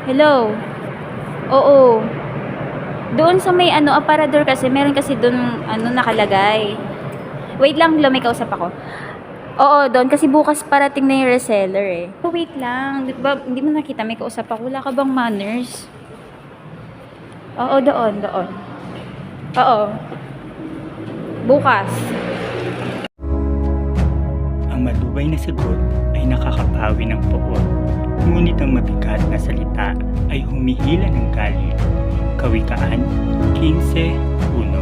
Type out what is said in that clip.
Hello? Oo. Doon sa may ano, aparador kasi, meron kasi doon ano nakalagay. Wait lang, may kausap ako. Oo, doon kasi bukas parating na yung reseller eh. Oh, wait lang, di ba, hindi mo nakita may kausap ako. Wala ka bang manners? Oo, doon. Oo. Bukas. Ang matubay na sagot ay nakakapawi ng poot, ngunit ang mabigat na salita ay humihila ng galit. Kawikaan 15:1